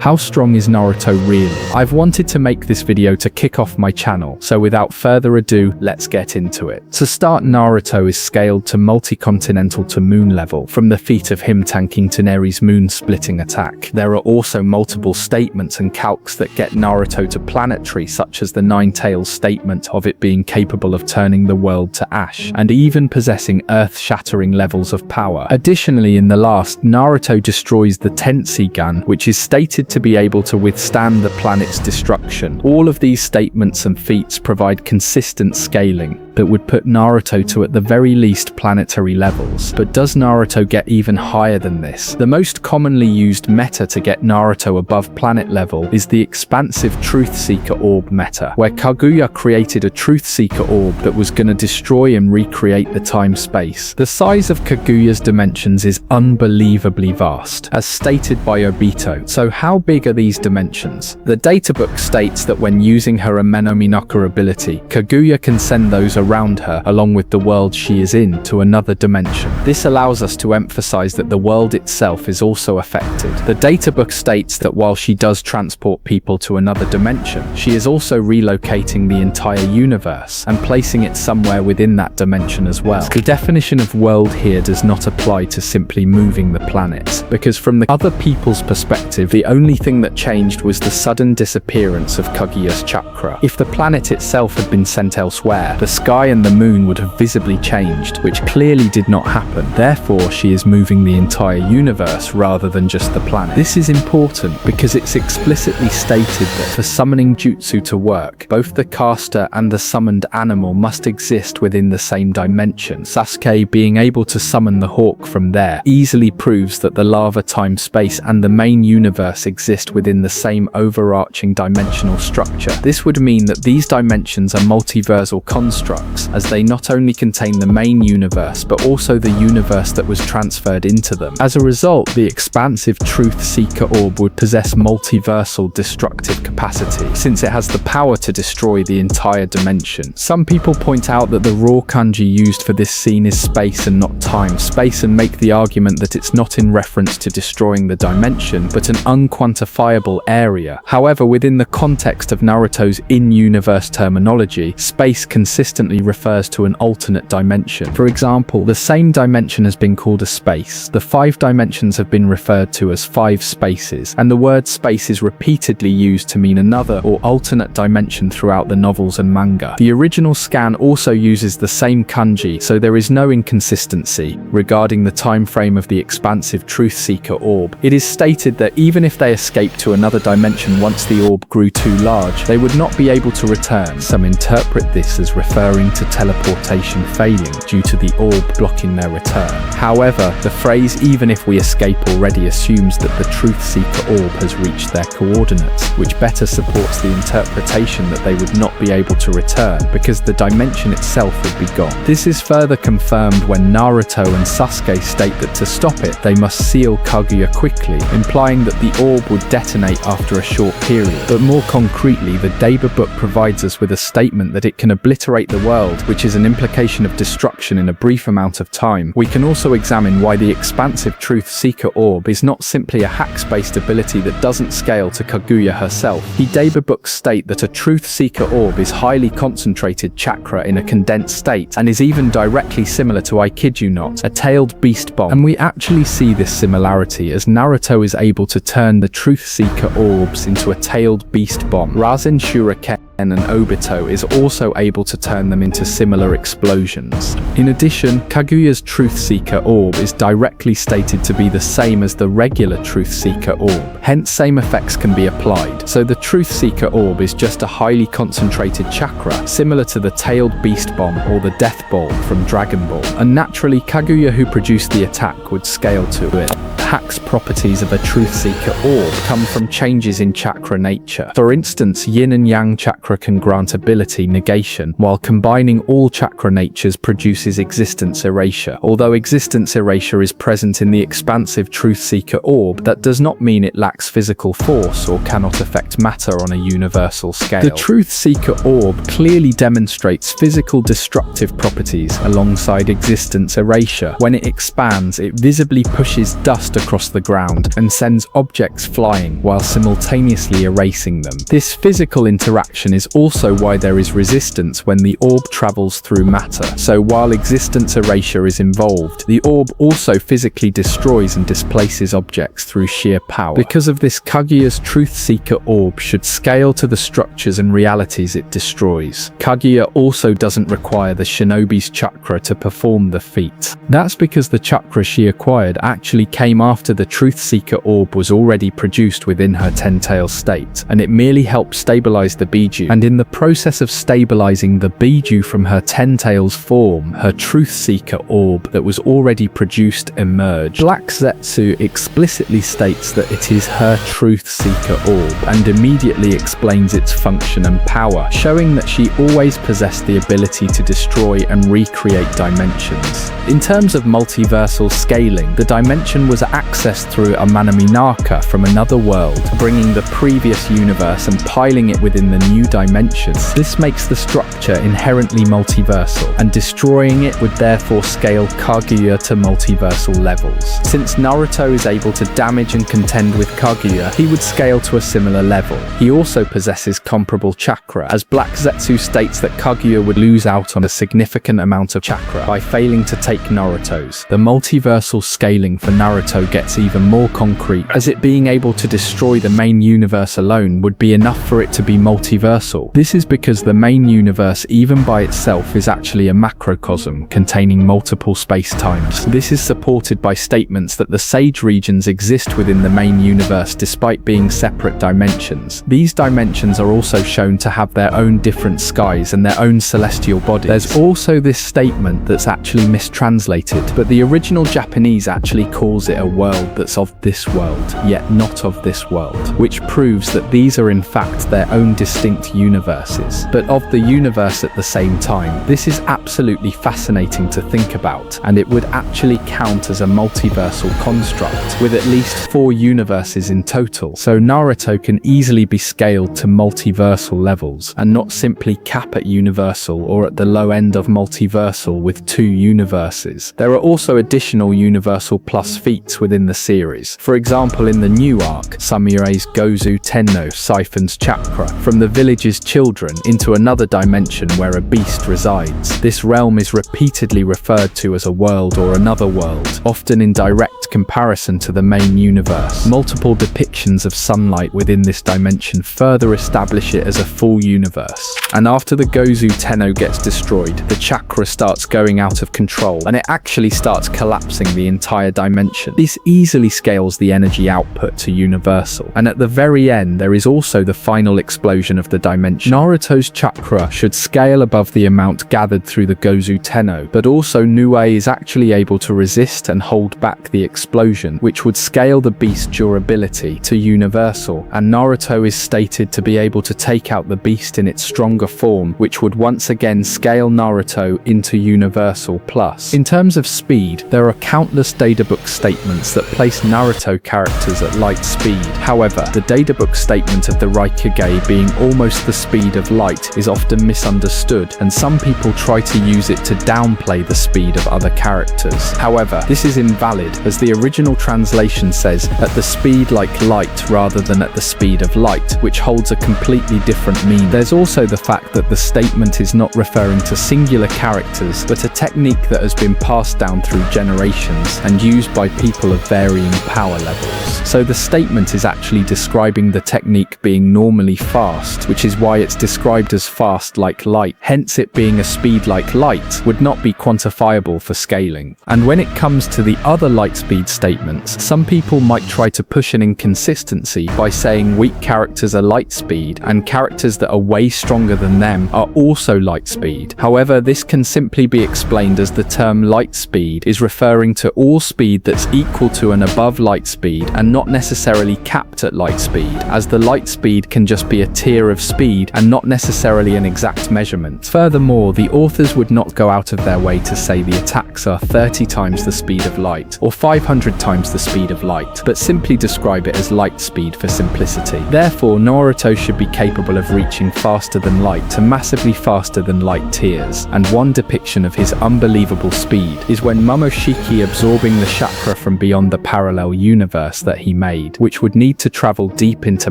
How strong is Naruto really? I've wanted to make this video to kick off my channel, so without further ado, let's get into it. To start, Naruto is scaled to multi-continental to moon level, from the feat of him tanking Toneri's moon-splitting attack. There are also multiple statements and calcs that get Naruto to planetary, such as the Nine Tails statement of it being capable of turning the world to ash, and even possessing earth-shattering levels of power. Additionally, in the last, Naruto destroys the Tensei gun, which is stated to be able to withstand the planet's destruction. All of these statements and feats provide consistent scaling that would put Naruto to at the very least planetary levels. But does Naruto get even higher than this? The most commonly used meta to get Naruto above planet level is the expansive Truth Seeker Orb meta, where Kaguya created a Truth Seeker Orb that was gonna destroy and recreate the time-space. The size of Kaguya's dimensions is unbelievably vast, as stated by Obito. So how big are these dimensions? The databook states that when using her Amenominaka ability, Kaguya can send those around her, along with the world she is in, to another dimension. This allows us to emphasize that the world itself is also affected. The databook states that while she does transport people to another dimension, she is also relocating the entire universe and placing it somewhere within that dimension as well. The definition of world here does not apply to simply moving the planet, because from the other people's perspective, the only thing that changed was the sudden disappearance of Kaguya's chakra. If the planet itself had been sent elsewhere, the sky and the moon would have visibly changed, which clearly did not happen. Therefore, she is moving the entire universe rather than just the planet. This is important because it's explicitly stated that for summoning jutsu to work, both the caster and the summoned animal must exist within the same dimension. Sasuke being able to summon the hawk from there easily proves that the lava time-space and the main universe exist within the same overarching dimensional structure. This would mean that these dimensions are multiversal constructs, as they not only contain the main universe but also the universe that was transferred into them. As a result, the expansive Truth Seeker Orb would possess multiversal destructive capacity, since it has the power to destroy the entire dimension. Some people point out that the raw kanji used for this scene is space and not time space, and make the argument that it's not in reference to destroying the dimension, but an unquantifiable area. However, within the context of Naruto's in-universe terminology, space consistently refers to an alternate dimension. For example, the same dimension has been called a space. The 5 dimensions have been referred to as 5 spaces, and the word space is repeatedly used to mean another or alternate dimension throughout the novels and manga. The original scan also uses the same kanji, so there is no inconsistency regarding the time frame of the expansive Truth Seeker Orb. It is stated that even if they escaped to another dimension once the orb grew too large, they would not be able to return. Some interpret this as referring to teleportation failing due to the orb blocking their return. However, the phrase "even if we escape" already assumes that the Truth Seeker Orb has reached their coordinates, which better supports the interpretation that they would not be able to return because the dimension itself would be gone. This is further confirmed when Naruto and Sasuke state that to stop it, they must seal Kaguya quickly, implying that the orb would detonate after a short period. But more concretely, the Daba book provides us with a statement that it can obliterate the world, which is an implication of destruction in a brief amount of time. We can also examine why the expansive Truth Seeker Orb is not simply a hacks-based ability that doesn't scale to Kaguya herself. The Daba books state that a Truth Seeker Orb is highly concentrated chakra in a condensed state, and is even directly similar to, I kid you not, a tailed beast bomb. And we actually see this similarity as Naruto is able to turn the Truth Seeker Orbs into a tailed beast bomb. Rasen Shuriken and Obito is also able to turn them into similar explosions. In addition, Kaguya's Truth Seeker Orb is directly stated to be the same as the regular Truth Seeker Orb, hence same effects can be applied. So the Truth Seeker Orb is just a highly concentrated chakra, similar to the tailed beast bomb or the death ball from Dragon Ball. And naturally, Kaguya, who produced the attack, would scale to it. Hacks properties of a Truth Seeker Orb come from changes in chakra nature. For instance, Yin and Yang chakra can grant ability negation, while combining all chakra natures produces existence erasure. Although existence erasure is present in the expansive Truth Seeker Orb, that does not mean it lacks physical force or cannot affect affect matter on a universal scale. The Truth Seeker Orb clearly demonstrates physical destructive properties alongside existence erasure. When it expands, it visibly pushes dust across the ground and sends objects flying while simultaneously erasing them. This physical interaction is also why there is resistance when the orb travels through matter. So while existence erasure is involved, the orb also physically destroys and displaces objects through sheer power. Because of this, Kaguya's Truth Seeker Orb should scale to the structures and realities it destroys. Kaguya also doesn't require the Shinobi's chakra to perform the feat. That's because the chakra she acquired actually came after the Truth Seeker Orb was already produced within her ten-tail state, and it merely helped stabilize the Biju. And in the process of stabilizing the Biju from her ten-tails form, her Truth Seeker Orb that was already produced emerged. Black Zetsu explicitly states that it is her Truth Seeker Orb and immediately explains its function and power, showing that she always possessed the ability to destroy and recreate dimensions. In terms of multiversal scaling, the dimension was accessed through a Manaminaka from another world, bringing the previous universe and piling it within the new dimensions. This makes the structure inherently multiversal, and destroying it would therefore scale Kaguya to multiversal levels. Since Naruto is able to damage and contend with Kaguya, he would scale to a similar level. He also possesses comparable chakra, as Black Zetsu states that Kaguya would lose out on a significant amount of chakra by failing to take Naruto's. The multiversal scaling for Naruto gets even more concrete, as it being able to destroy the main universe alone would be enough for it to be multiversal. This is because the main universe, even by itself, is actually a macrocosm containing multiple space-times. This is supported by statements that the Sage regions exist within the main universe despite being separate dimensions. These dimensions are also shown to have their own different skies and their own celestial bodies. There's also this statement that's actually mistranslated, but the original Japanese actually calls it a world that's of this world, yet not of this world, which proves that these are in fact their own distinct universes, but of the universe at the same time. This is absolutely fascinating to think about, and it would actually count as a multiversal construct, with at least 4 universes in total. So Naruto can easily be scaled to multiversal levels, and not simply cap at universal or at the low end of multiversal with 2 universes. There are also additional universal plus feats within the series. For example, in the new arc, Samire's Gozu Tenno siphons chakra from the village's children into another dimension where a beast resides. This realm is repeatedly referred to as a world or another world, often in direct comparison to the main universe. Multiple depictions of sunlight within this dimension further establish it as a full universe. And after the Gozu Tenno gets destroyed, the chakra starts going out of control, and it actually starts collapsing the entire dimension. This easily scales the energy output to universal. And at the very end, there is also the final explosion of the dimension. Naruto's chakra should scale above the amount gathered through the Gozu Tenno, but also Nue is actually able to resist and hold back the explosion, which would scale the beast's durability to universal, and Naruto is stated to be able to take out the beast in its stronger form, which would once again scale Naruto into universal plus. In terms of speed, there are countless databook statements that place Naruto characters at light speed. However, the databook statement of the Raikage being almost the speed of light is often misunderstood, and some people try to use it to downplay the speed of other characters. However, this is invalid, as the original translation says at the speed like light rather than at the speed of light, which holds a completely different meaning. There's also the fact that the statement is not referring to singular characters, but a technique that has been passed down through generations and used by people of varying power levels. So the statement is actually describing the technique being normally fast, which is why it's described as fast like light. Hence, it being a speed like light would not be quantifiable for scaling. And when it comes to the other light speed statements, some people might try to push an inconsistency by saying weak characters are light speed and characters that are way stronger than them are also light speed. However, this can simply be explained as the term light speed is referring to all speed that's equal to and above light speed and not necessarily capped at light speed, as the light speed can just be a tier of speed and not necessarily an exact measurement. Furthermore, the authors would not go out of their way to say the attacks are 30 times the speed of light or 500 times the speed of light, but simply describe it as light speed for simplicity. velocity. Therefore, Naruto should be capable of reaching faster than light to massively faster than light tiers. And one depiction of his unbelievable speed is when Momoshiki absorbing the chakra from beyond the parallel universe that he made, which would need to travel deep into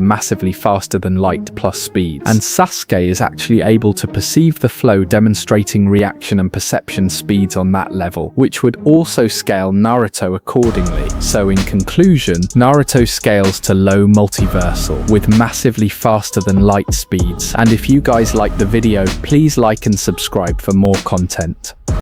massively faster than light plus speeds. And Sasuke is actually able to perceive the flow, demonstrating reaction and perception speeds on that level, which would also scale Naruto accordingly. So in conclusion, Naruto scales to low multiversal with massively faster than light speeds. And if you guys like the video, please like and subscribe for more content.